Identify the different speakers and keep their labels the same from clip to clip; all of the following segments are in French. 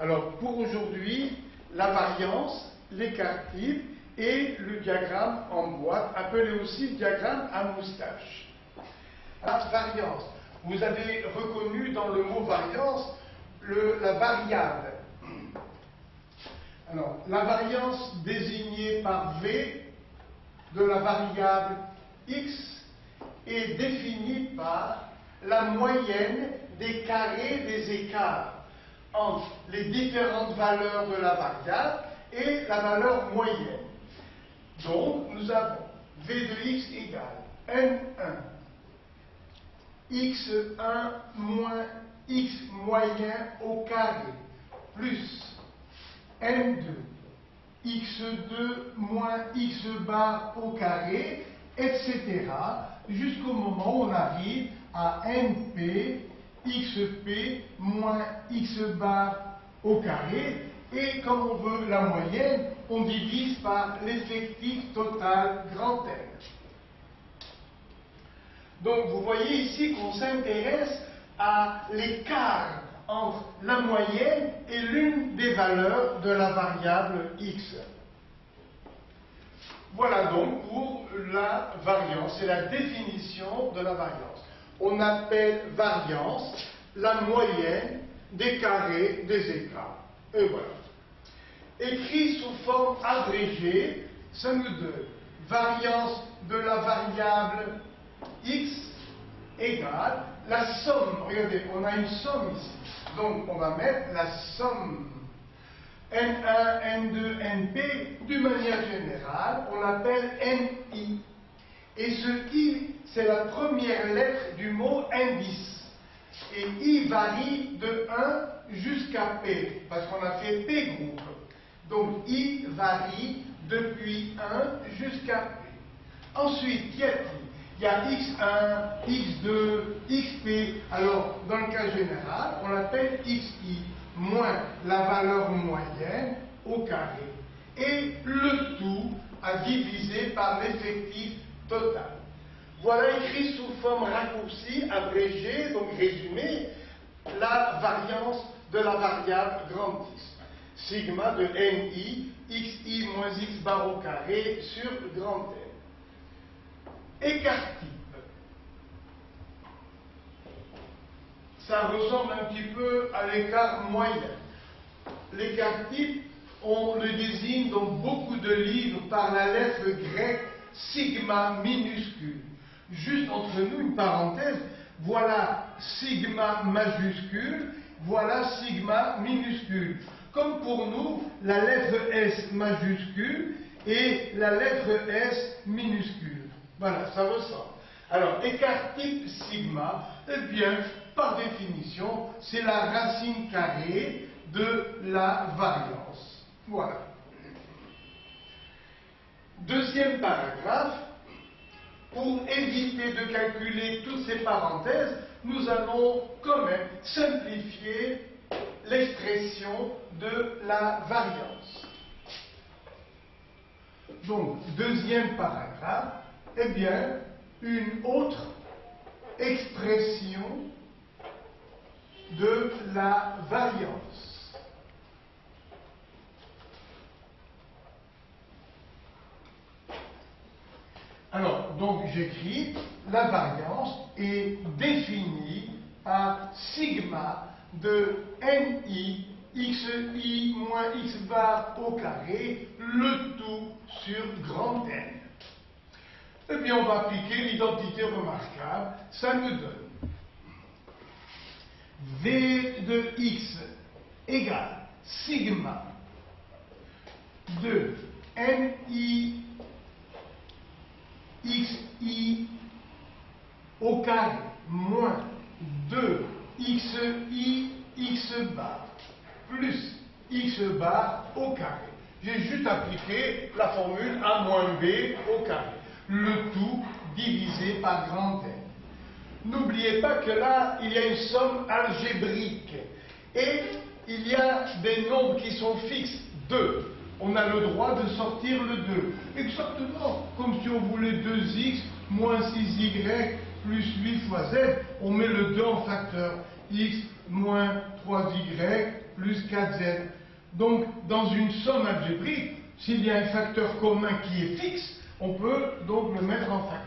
Speaker 1: Alors, pour aujourd'hui, la variance, l'écart type et le diagramme en boîte, appelé aussi diagramme à moustache. La variance. Vous avez reconnu dans le mot variance la variable. Alors, la variance désignée par V de la variable x est définie par la moyenne des carrés des écarts entre les différentes valeurs de la variable et la valeur moyenne. Donc, nous avons V de x égale N1, x1 moins x moyen au carré, plus N2, x2 moins x bar au carré, etc. jusqu'au moment où on arrive à NP, xp moins x bar au carré. Et comme on veut la moyenne, on divise par l'effectif total grand N. Donc vous voyez ici qu'on s'intéresse à l'écart entre la moyenne et l'une des valeurs de la variable x. Voilà donc pour la variance et la définition de la variance. On appelle variance la moyenne des carrés des écarts. Et voilà. Écrit sous forme abrégée, ça nous donne variance de la variable x égale la somme. Regardez, on a une somme ici. Donc on va mettre la somme N1, N2, Np, d'une manière générale, on l'appelle Ni. Et ce I, c'est la première lettre du mot indice. Et I varie de 1 jusqu'à P, parce qu'on a fait P groupe. Donc I varie depuis 1 jusqu'à P. Ensuite, qu'y a-t-il? Il y a x1, x2, xp. Alors, dans le cas général, on l'appelle xi moins la valeur moyenne au carré. Et le tout à diviser par l'effectif total. Voilà écrit sous forme raccourcie, abrégée, donc résumé, la variance de la variable grand X. Sigma de Ni, xi moins x bar au carré sur grand N. Écart type. Ça ressemble un petit peu à l'écart moyen. L'écart type, on le désigne dans beaucoup de livres par la lettre grecque sigma minuscule. Juste entre nous, une parenthèse, voilà sigma majuscule, voilà sigma minuscule. Comme pour nous, la lettre S majuscule et la lettre S minuscule. Voilà, ça ressemble. Alors, écart type sigma, eh bien, par définition, c'est la racine carrée de la variance. Voilà. Deuxième paragraphe, pour éviter de calculer toutes ces parenthèses, nous allons quand même simplifier l'expression de la variance. Donc, deuxième paragraphe, eh bien, une autre expression de la variance. Alors, donc j'écris, la variance est définie par sigma de Ni xi moins x bar au carré, le tout sur grand N. Eh bien, on va appliquer l'identité remarquable, ça nous donne V de x égale sigma de Ni xi au carré moins 2 xi x bar plus x bar au carré. J'ai juste appliqué la formule a moins b au carré. Le tout divisé par grand N. N'oubliez pas que là, il y a une somme algébrique. Et il y a des nombres qui sont fixes, 2. On a le droit de sortir le 2. Exactement, comme si on voulait 2x moins 6y plus 8 fois z. On met le 2 en facteur. X moins 3y plus 4z. Donc, dans une somme algébrique, s'il y a un facteur commun qui est fixe, on peut donc le mettre en facteur.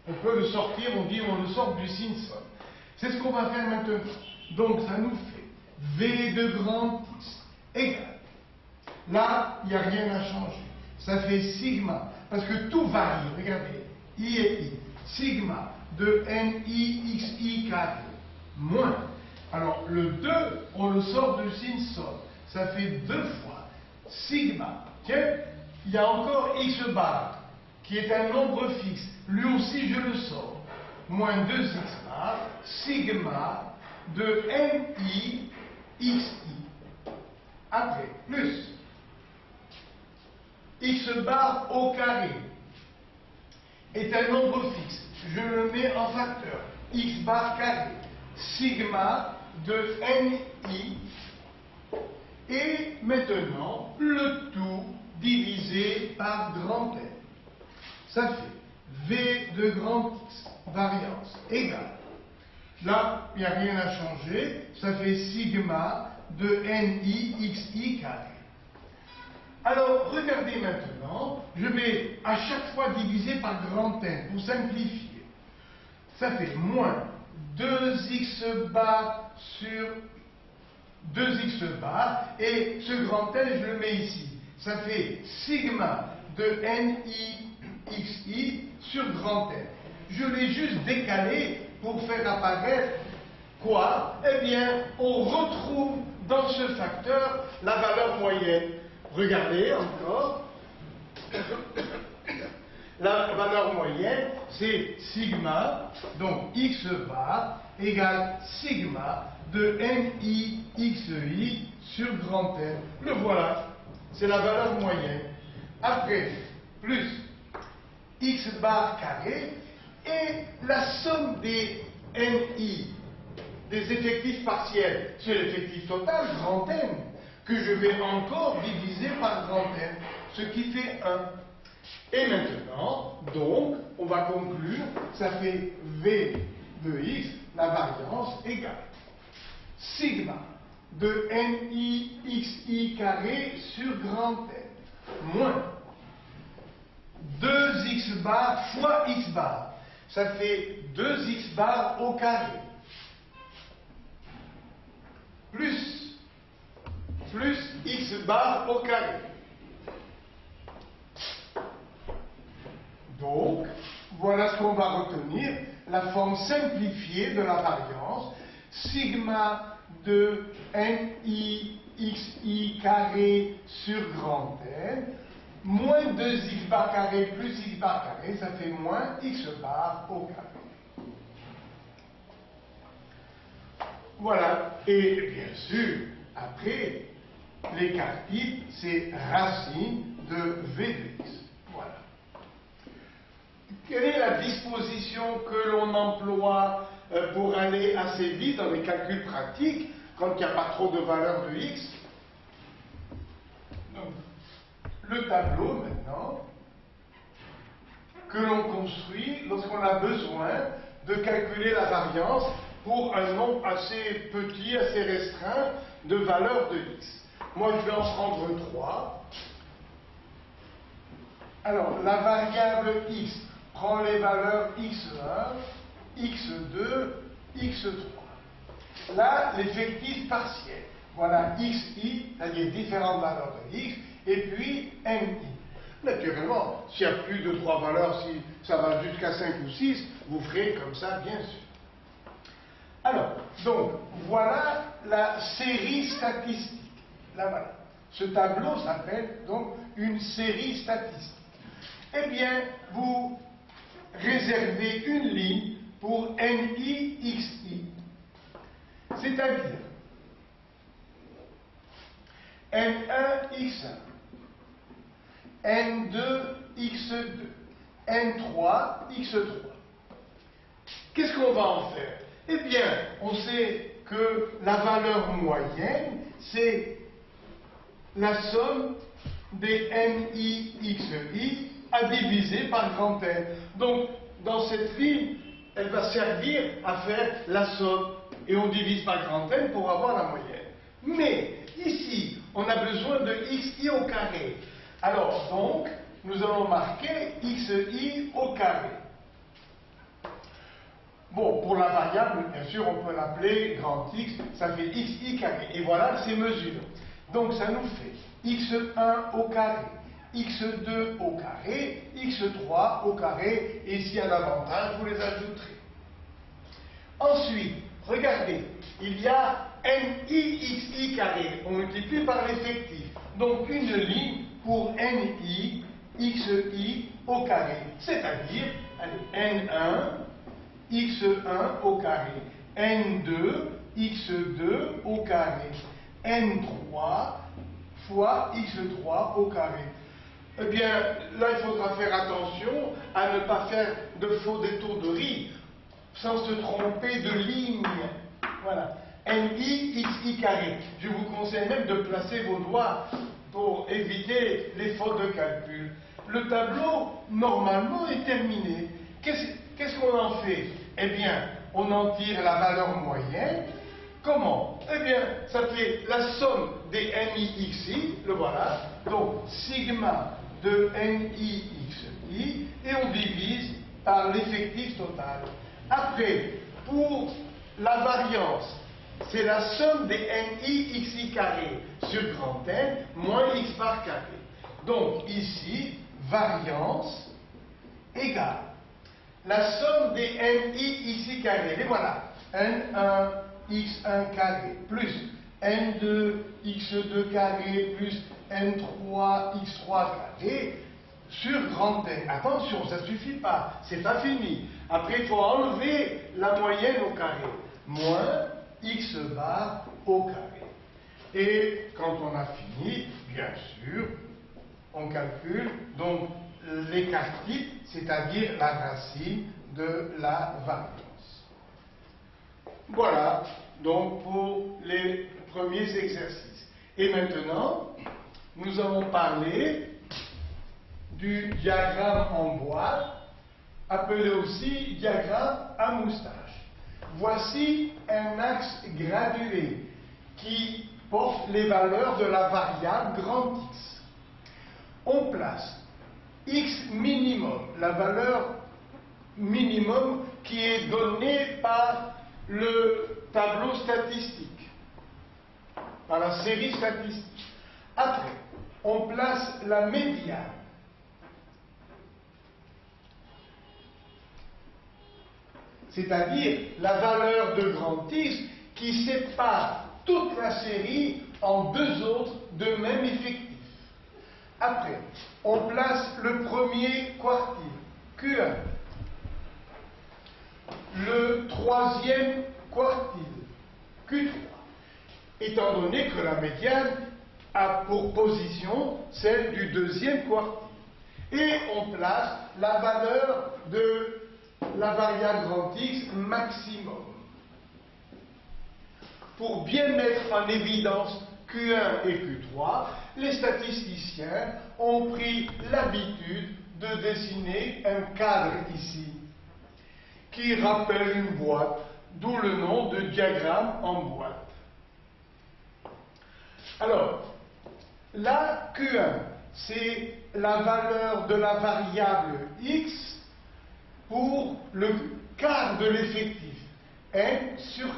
Speaker 1: On peut le sortir, on dit on le sort du signe somme. C'est ce qu'on va faire maintenant. Donc, ça nous fait V de grand X égale. Là, il n'y a rien à changer. Ça fait sigma, parce que tout varie. Regardez, I et I. Sigma de NI carré moins. Alors, le 2, on le sort du signe somme. Ça fait 2 fois sigma. Tiens, il y a encore x bar, qui est un nombre fixe. Lui aussi, je le sors. Moins 2x bar, sigma de NI xi. Après, plus x bar au carré est un nombre fixe. Je le mets en facteur. X bar carré. Sigma de NI. Et maintenant, le tout divisé par grand N. Ça fait V de grand X, variance, égale. Là, il n'y a rien à changer. Ça fait sigma de NI xi carré. Alors, regardez maintenant, je vais à chaque fois diviser par grand N pour simplifier. Ça fait moins 2x bar sur 2x bar, et ce grand N, je le mets ici. Ça fait sigma de NI xi sur grand N. Je l'ai juste décalé pour faire apparaître quoi? Eh bien, on retrouve dans ce facteur la valeur moyenne. Regardez encore. La valeur moyenne, c'est sigma, donc x bar, égale sigma de NI xi sur grand N. Le voilà, c'est la valeur moyenne. Après, plus x bar carré, et la somme des NI, des effectifs partiels, sur l'effectif total, grand N, que je vais encore diviser par grand N, ce qui fait 1. Et maintenant, donc, on va conclure, ça fait V de x, la variance égale sigma de NI xi carré sur grand N, moins 2x bar fois x bar. Ça fait 2x bar au carré, plus x bar au carré. Donc, voilà ce qu'on va retenir, la forme simplifiée de la variance, sigma de NI xi carré sur grand N, moins 2x bar carré plus x bar carré, ça fait moins x bar au carré. Voilà, et bien sûr, après, l'écart type, c'est racine de V de x. Voilà. Quelle est la disposition que l'on emploie pour aller assez vite dans les calculs pratiques quand il n'y a pas trop de valeur de x? Donc, le tableau maintenant que l'on construit lorsqu'on a besoin de calculer la variance pour un nombre assez petit, assez restreint de valeurs de x. Moi, je vais en prendre 3. Alors, la variable x prend les valeurs x1, x2, x3. Là, l'effectif partiel. Voilà xi, c'est-à-dire différentes valeurs de x, et puis ni. Naturellement, s'il y a plus de 3 valeurs, si ça va jusqu'à 5 ou 6, vous ferez comme ça, bien sûr. Alors, donc, voilà la série statistique. Là, voilà. Ce tableau s'appelle donc une série statistique. Eh bien, vous réservez une ligne pour NI xi, c'est-à-dire N1 x1, N2 x2, N3 x3. Qu'est-ce qu'on va en faire? Eh bien, on sait que la valeur moyenne, c'est la somme des NI xi à diviser par grand N. Donc, dans cette ligne, elle va servir à faire la somme et on divise par grand N pour avoir la moyenne. Mais ici, on a besoin de xi au carré. Alors donc, nous allons marquer xi au carré. Bon, pour la variable, bien sûr, on peut l'appeler grand X, ça fait xi carré. Et voilà ces mesures. Donc ça nous fait x1 au carré, x2 au carré, x3 au carré, et s'il y a l'avantage, vous les ajouterez. Ensuite, regardez, il y a nixi carré, on multiplie par l'effectif. Donc une ligne pour ni xi au carré, c'est-à-dire n1 x1 au carré, n2 x2 au carré, n3 fois x3 au carré. Eh bien, là, il faudra faire attention à ne pas faire de faux détours de riz, sans se tromper de ligne. Voilà. Ni xi carré. Je vous conseille même de placer vos doigts pour éviter les fautes de calcul. Le tableau, normalement, est terminé. Qu'est-ce qu'on en fait? Eh bien, on en tire la valeur moyenne. Comment? Eh bien, ça fait la somme des nixi, le voilà, donc sigma de nixi, et on divise par l'effectif total. Après, pour la variance, c'est la somme des nixi carré sur grand N moins x bar carré. Donc ici, variance égale la somme des nixi carré, et voilà, n1 x1 carré plus n2 x2 carré plus n3 x3 carré sur grand N. Attention, ça ne suffit pas, c'est pas fini. Après, il faut enlever la moyenne au carré, moins x bar au carré. Et quand on a fini, bien sûr, on calcule donc l'écart type, c'est-à-dire la racine de la variance. Voilà donc pour les premiers exercices. Et maintenant, nous allons parler du diagramme en boîte, appelé aussi diagramme à moustache. Voici un axe gradué qui porte les valeurs de la variable grand X. On place x minimum, la valeur minimum qui est donnée par le tableau statistique, par la série statistique. Après, on place la médiane. C'est-à-dire la valeur de grand X qui sépare toute la série en deux autres de même effectif. Après, on place le premier quartile, Q1. Le troisième quartile, Q3. Étant donné que la médiane a pour position celle du deuxième quartile. Et on place la valeur de la variable grand X maximum. Pour bien mettre en évidence Q1 et Q3, les statisticiens ont pris l'habitude de dessiner un cadre ici, qui rappelle une boîte, d'où le nom de diagramme en boîte. Alors, là, Q1, c'est la valeur de la variable X pour le quart de l'effectif, n sur 4.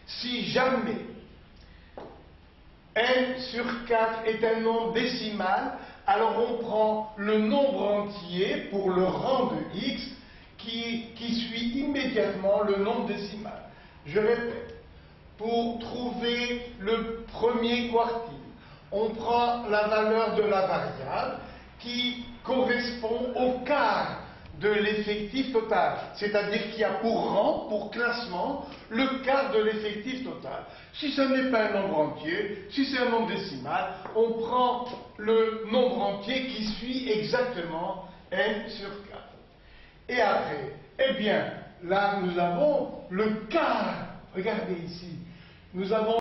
Speaker 1: Si jamais n sur 4 est un nombre décimal, alors on prend le nombre entier pour le rang de x qui suit immédiatement le nombre décimal. Je répète, pour trouver le premier quartile, on prend la valeur de la variable qui correspond au quart de l'effectif total, c'est-à-dire qu'il y a pour rang, pour classement, le quart de l'effectif total. Si ce n'est pas un nombre entier, si c'est un nombre décimal, on prend le nombre entier qui suit exactement n sur 4. Et après, eh bien, là nous avons le quart, regardez ici, nous avons